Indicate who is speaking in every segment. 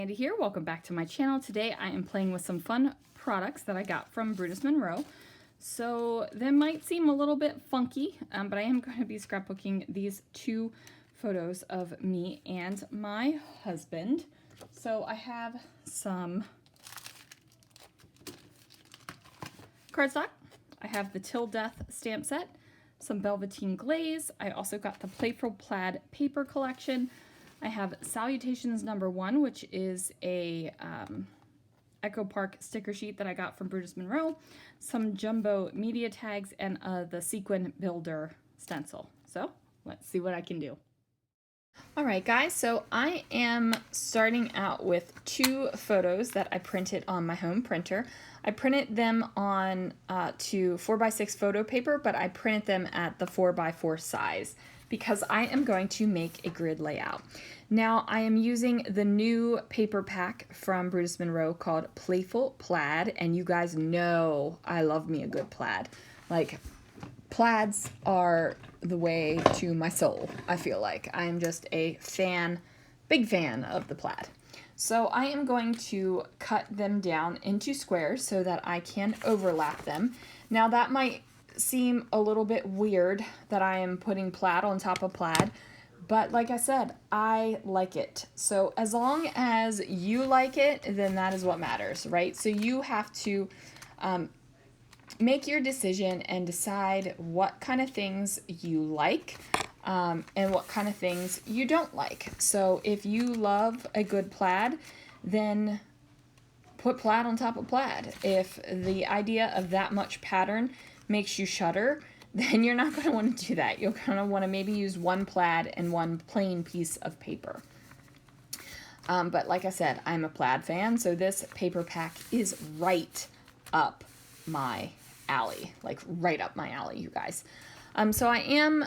Speaker 1: Sandie here. Welcome back to my channel. Today I am playing with some fun products that I got from Brutus Monroe. So they might seem a little bit funky, but I am going to be scrapbooking these two photos of me and my husband. So I have some cardstock. I have the Til Death Stamp Set, some Velveteen Glaze. I also got the Playful Plaid paper collection. I have Salutations #1, which is a Echo Park sticker sheet that I got from Brutus Monroe, some jumbo media tags, and the Sequin Builder stencil. So let's see what I can do. Alright guys, so I am starting out with two photos that I printed on my home printer. I printed them on to 4x6 photo paper, but I printed them at the 4x4 size, because I am going to make a grid layout. Now I am using the new paper pack from Brutus Monroe called Playful Plaid, and you guys know I love me a good plaid. Like, plaids are the way to my soul, I feel like. I am just a fan, big fan of the plaid. So I am going to cut them down into squares so that I can overlap them. Now that might seem a little bit weird that I am putting plaid on top of plaid, but like I said, I like it. So as long as you like it, then that is what matters, right? So you have to make your decision and decide what kind of things you like and what kind of things you don't like. So if you love a good plaid, then put plaid on top of plaid. If the idea of that much pattern makes you shudder, then you're not going to want to do that. You're going to want to maybe use one plaid and one plain piece of paper. But like I said, I'm a plaid fan, so this paper pack is right up my alley, like right up my alley, you guys. So I am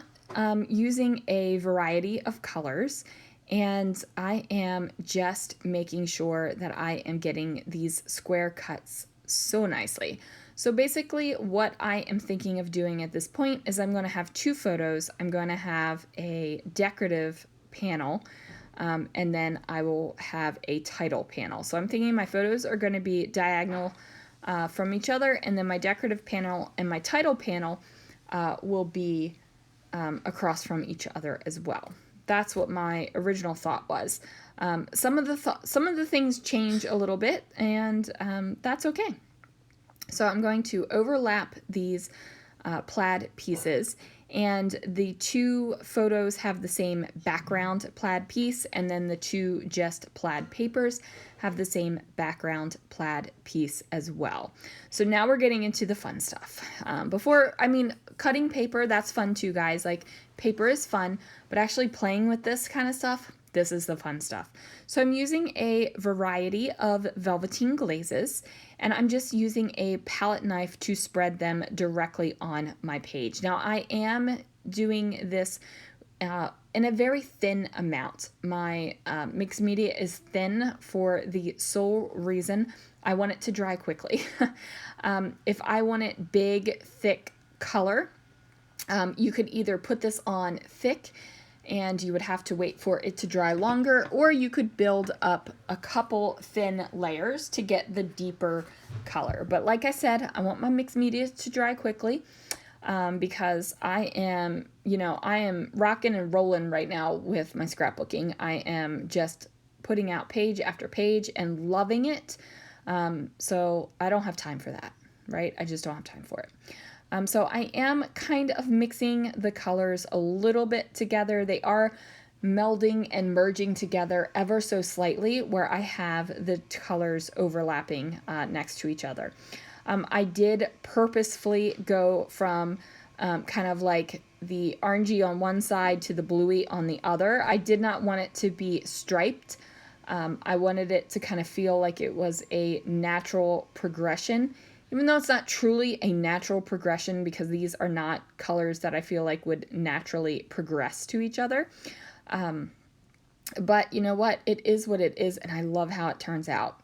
Speaker 1: using a variety of colors, and I am just making sure that I am getting these square cuts so nicely. So basically what I am thinking of doing at this point is I'm going to have two photos. I'm going to have a decorative panel, and then I will have a title panel. So I'm thinking my photos are going to be diagonal from each other, and then my decorative panel and my title panel will be across from each other as well. That's what my original thought was. Some of the things change a little bit, and that's okay. So I'm going to overlap these plaid pieces, and the two photos have the same background plaid piece, and then the two just plaid papers have the same background plaid piece as well. So now we're getting into the fun stuff. Cutting paper, that's fun too, guys. Like, paper is fun, but actually playing with this kind of stuff, this is the fun stuff. So I'm using a variety of Velveteen Glazes, and I'm just using a palette knife to spread them directly on my page. Now I am doing this in a very thin amount. My mixed media is thin for the sole reason I want it to dry quickly. If I want it big, thick color, you could either put this on thick and you would have to wait for it to dry longer, or you could build up a couple thin layers to get the deeper color. But like I said, I want my mixed media to dry quickly because I am rocking and rolling right now with my scrapbooking. I am just putting out page after page and loving it. So I don't have time for that, right? I just don't have time for it. So I am kind of mixing the colors a little bit together. They are melding and merging together ever so slightly where I have the colors overlapping next to each other. I did purposefully go from kind of like the orangey on one side to the bluey on the other. I did not want it to be striped. I wanted it to kind of feel like it was a natural progression, even though it's not truly a natural progression because these are not colors that I feel like would naturally progress to each other. But you know what? It is what it is, and I love how it turns out.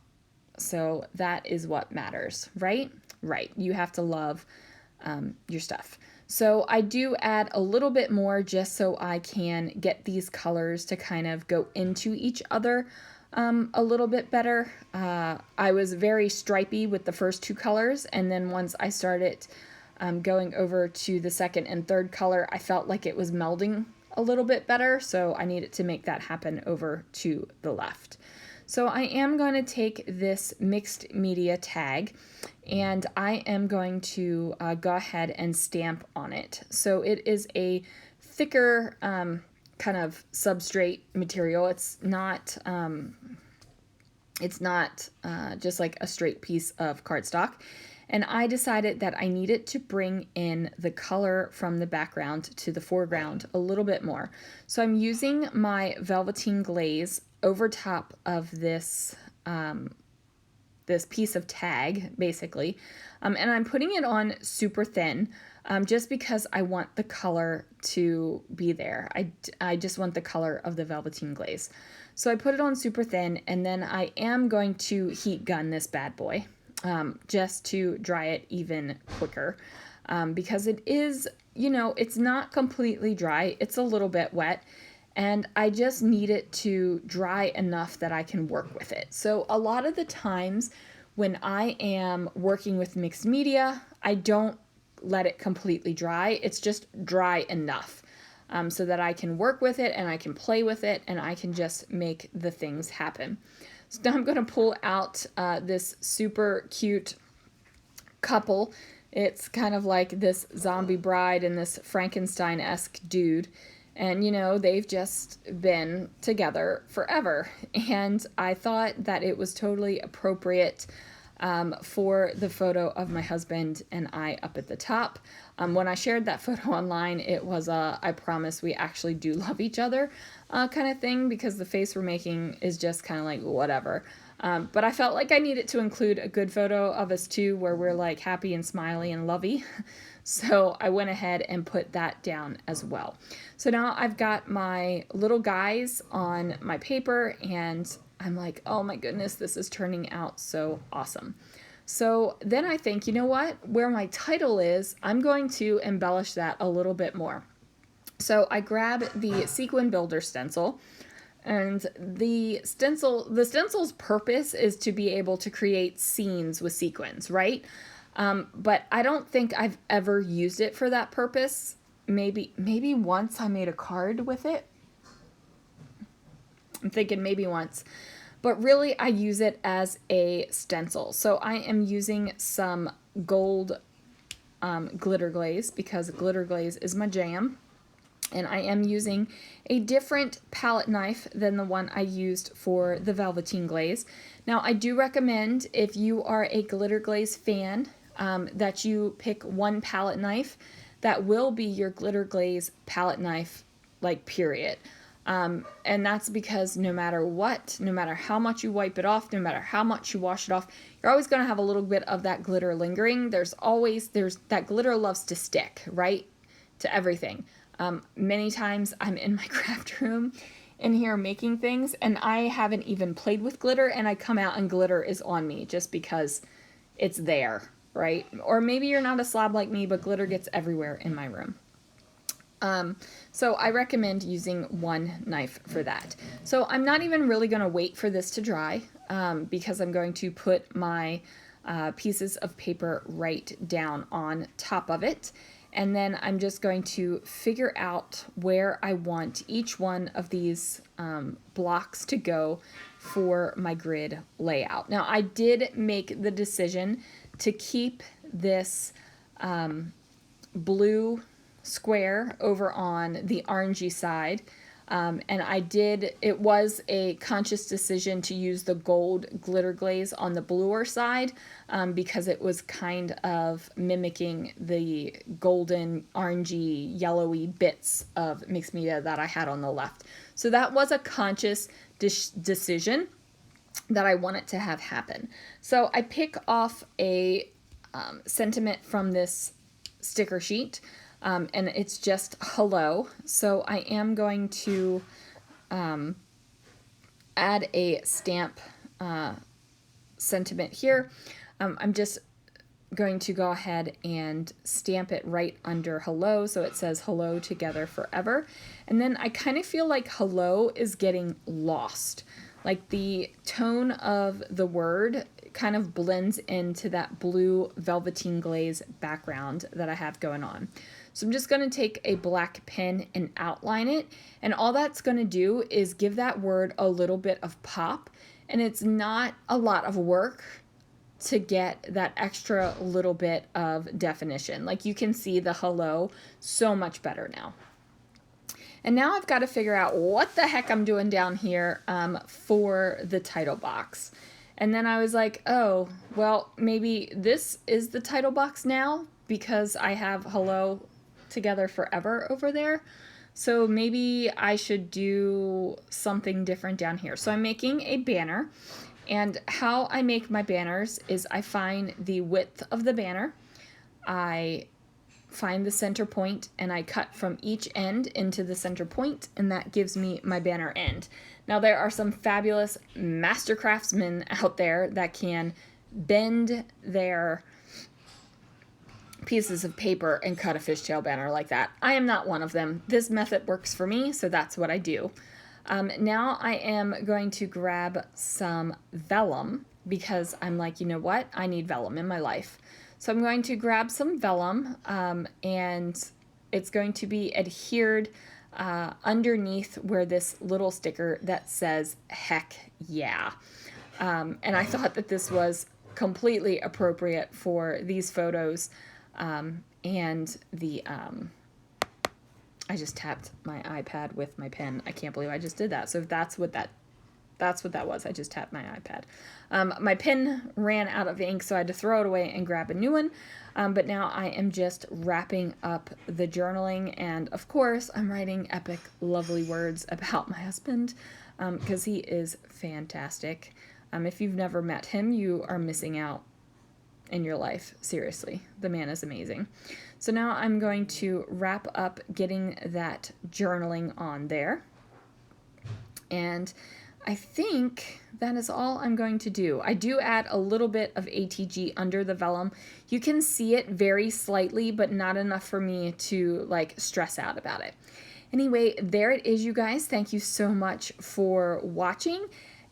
Speaker 1: So that is what matters, right? Right. You have to love your stuff. So I do add a little bit more just so I can get these colors to kind of go into each other a little bit better. I was very stripy with the first two colors, and then once I started going over to the second and third color, I felt like it was melding a little bit better, so I needed to make that happen over to the left. So I am going to take this mixed media tag and I am going to go ahead and stamp on it. So it is a thicker kind of substrate material. It's not just like a straight piece of cardstock. And I decided that I needed to bring in the color from the background to the foreground a little bit more. So I'm using my Velveteen Glaze over top of this this piece of tag, basically, and I'm putting it on super thin just because I want the color to be there. I just want the color of the Velveteen Glaze. So I put it on super thin, and then I am going to heat gun this bad boy just to dry it even quicker because it is, you know, it's not completely dry. It's a little bit wet. And I just need it to dry enough that I can work with it. So a lot of the times when I am working with mixed media, I don't let it completely dry. It's just dry enough so that I can work with it and I can play with it and I can just make the things happen. So now I'm going to pull out this super cute couple. It's kind of like this zombie bride and this Frankenstein-esque dude. And, you know, they've just been together forever. And I thought that it was totally appropriate for the photo of my husband and I up at the top. When I shared that photo online, it was a I promise we actually do love each other kind of thing, because the face we're making is just kind of like whatever. But I felt like I needed to include a good photo of us two where we're like happy and smiley and lovey. So I went ahead and put that down as well. So now I've got my little guys on my paper and I'm like, oh my goodness, this is turning out so awesome. So then I think, you know what, where my title is, I'm going to embellish that a little bit more. So I grab the Sequin Builder stencil, and the stencil's purpose is to be able to create scenes with sequins, right? But I don't think I've ever used it for that purpose. Maybe once I made a card with it. I'm thinking maybe once. But really, I use it as a stencil. So I am using some gold glitter glaze because glitter glaze is my jam. And I am using a different palette knife than the one I used for the Velveteen Glaze. Now, I do recommend, if you are a glitter glaze fan, that you pick one palette knife that will be your glitter glaze palette knife, like, period. And that's because no matter what, no matter how much you wipe it off, no matter how much you wash it off, you're always going to have a little bit of that glitter lingering. There's that glitter loves to stick, right, to everything. Many times I'm in my craft room in here making things and I haven't even played with glitter and I come out and glitter is on me just because it's there, right? Or maybe you're not a slob like me, but glitter gets everywhere in my room. So I recommend using one knife for that. So I'm not even really going to wait for this to dry because I'm going to put my pieces of paper right down on top of it. And then I'm just going to figure out where I want each one of these blocks to go for my grid layout. Now, I did make the decision to keep this blue square over on the orangey side. And it was a conscious decision to use the gold glitter glaze on the bluer side because it was kind of mimicking the golden, orangey, yellowy bits of mixed media that I had on the left. So that was a conscious decision that I wanted to have happen. So I pick off a sentiment from this sticker sheet. And it's just hello. So I am going to add a stamp sentiment here. I'm just going to go ahead and stamp it right under hello, so it says hello together forever. And then I kind of feel like hello is getting lost. Like the tone of the word kind of blends into that blue Velveteen Glaze background that I have going on. So I'm just going to take a black pen and outline it, and all that's going to do is give that word a little bit of pop, and it's not a lot of work to get that extra little bit of definition. Like you can see the hello so much better now. And now I've got to figure out what the heck I'm doing down here for the title box. And then I was like, oh, well, maybe this is the title box now because I have hello together forever over there. So maybe I should do something different down here. So I'm making a banner, and how I make my banners is I find the width of the banner, I find the center point, and I cut from each end into the center point, and that gives me my banner end. Now there are some fabulous master craftsmen out there that can bend their pieces of paper and cut a fishtail banner like that. I am not one of them. This method works for me, so that's what I do. Now I am going to grab some vellum because I'm like, you know what? I need vellum in my life. So I'm going to grab some vellum, and it's going to be adhered underneath where this little sticker that says heck yeah. And I thought that this was completely appropriate for these photos, and the I just tapped my iPad with my pen. I can't believe I just did that. So that's what that was. I just tapped my iPad. My pen ran out of ink, so I had to throw it away and grab a new one. But now I am just wrapping up the journaling, and of course I'm writing epic, lovely words about my husband, because he is fantastic. If you've never met him, you are missing out in your life. Seriously, the man is amazing. So now I'm going to wrap up getting that journaling on there. And I think that is all I'm going to do. I do add a little bit of ATG under the vellum. You can see it very slightly, but not enough for me to like stress out about it. Anyway, there it is, you guys. Thank you so much for watching.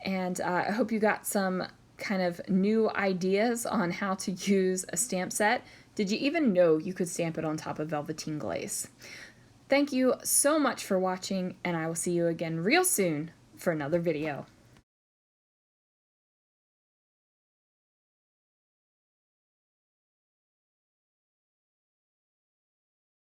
Speaker 1: And I hope you got some kind of new ideas on how to use a stamp set. Did you even know you could stamp it on top of Velveteen Glaze? Thank you so much for watching, and I will see you again real soon for another video.